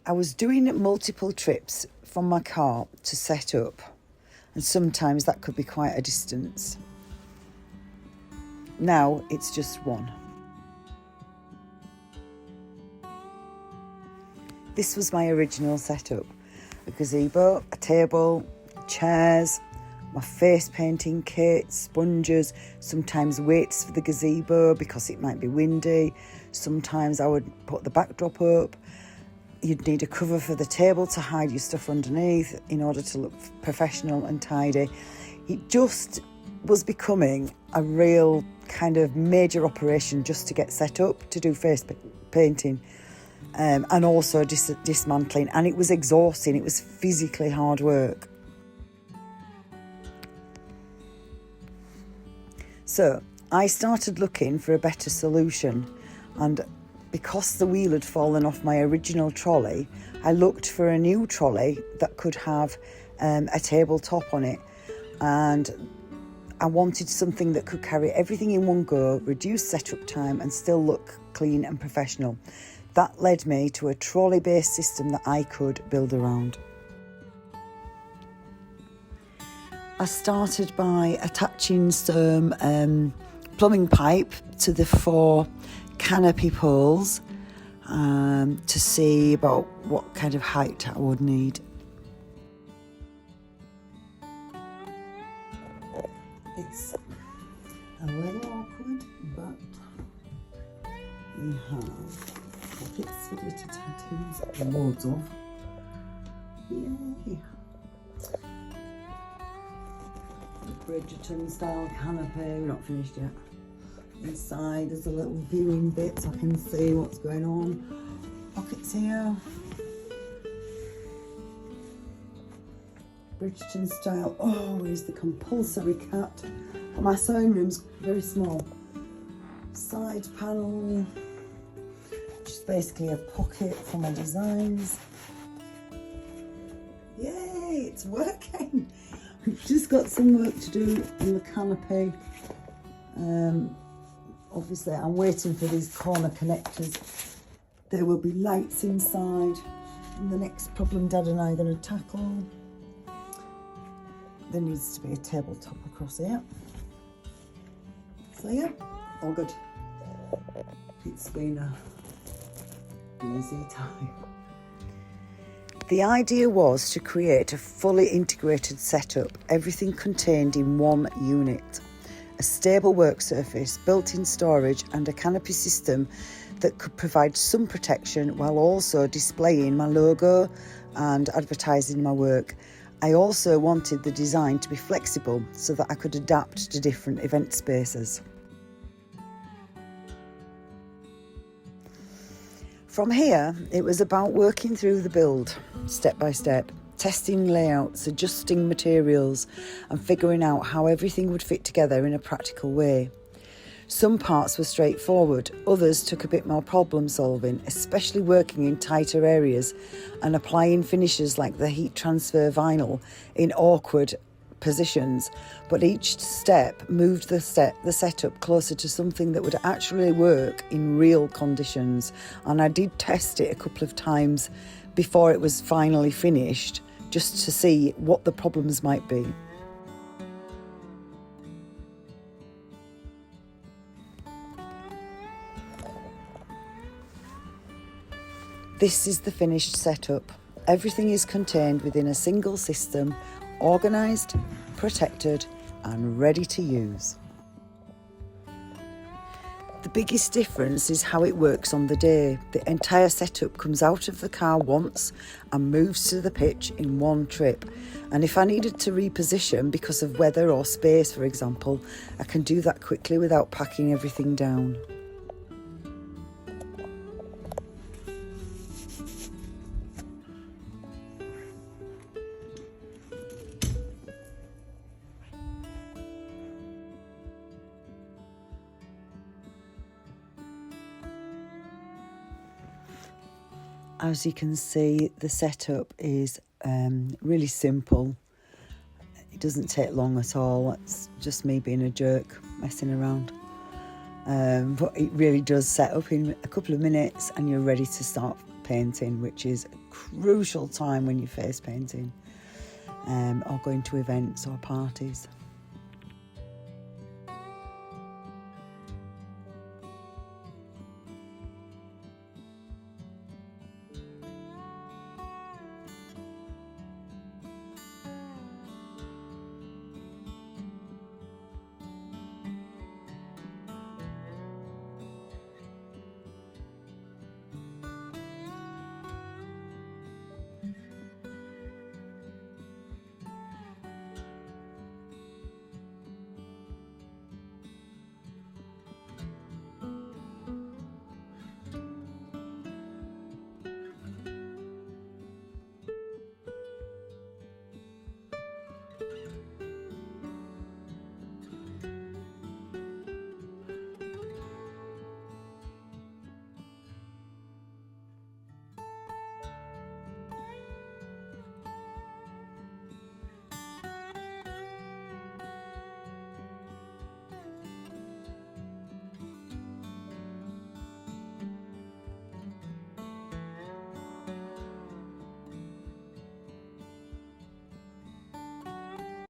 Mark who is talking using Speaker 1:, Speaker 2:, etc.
Speaker 1: I was doing multiple trips from my car to set up, and sometimes that could be quite a distance. Now it's just one. This was my original setup: a gazebo, a table, chairs, my face painting kit, sponges, sometimes weights for the gazebo because it might be windy. Sometimes I would put the backdrop up. You'd need a cover for the table to hide your stuff underneath in order to look professional and tidy. It just was becoming a real kind of major operation just to get set up to do face painting, and also dismantling, and it was exhausting. It was physically hard work. So I started looking for a better solution, and because the wheel had fallen off my original trolley, I looked for a new trolley that could have a tabletop on it, and I wanted something that could carry everything in one go, reduce setup time and still look clean and professional. That led me to a trolley-based system that I could build around. I started by attaching some plumbing pipe to the 4 canopy poles to see about what kind of height I would need. It's a little awkward, but we have pockets for little tattoos, loads of. Yay! The Bridgerton style canopy, we're not finished yet. Inside there's a little viewing bit so I can see what's going on. Pockets here. Bridgerton style. Oh, here's the compulsory cat. My sewing room's very small. Side panel, which is basically a pocket for my designs. Yay, it's working. We've just got some work to do on the canopy. Obviously I'm waiting for these corner connectors. There will be lights inside, and the next problem Dad and I are going to tackle. There needs to be a tabletop across here. So yeah, all good. It's been a busy time. The idea was to create a fully integrated setup, everything contained in one unit. A stable work surface, built-in storage and a canopy system that could provide some protection while also displaying my logo and advertising my work. I also wanted the design to be flexible so that I could adapt to different event spaces. From here, it was about working through the build, step by step, testing layouts, adjusting materials, and figuring out how everything would fit together in a practical way. Some parts were straightforward, others took a bit more problem solving, especially working in tighter areas and applying finishes like the heat transfer vinyl in awkward positions, but each step moved the setup closer to something that would actually work in real conditions. And I did test it a couple of times before it was finally finished, just to see what the problems might be. This is the finished setup. Everything is contained within a single system, organised, protected and ready to use. The biggest difference is how it works on the day. The entire setup comes out of the car once and moves to the pitch in one trip. And if I needed to reposition because of weather or space, for example, I can do that quickly without packing everything down. As you can see, the setup is really simple. It doesn't take long at all. It's just me being a jerk, messing around. But it really does set up in a couple of minutes and you're ready to start painting, which is crucial time when you're face painting or going to events or parties.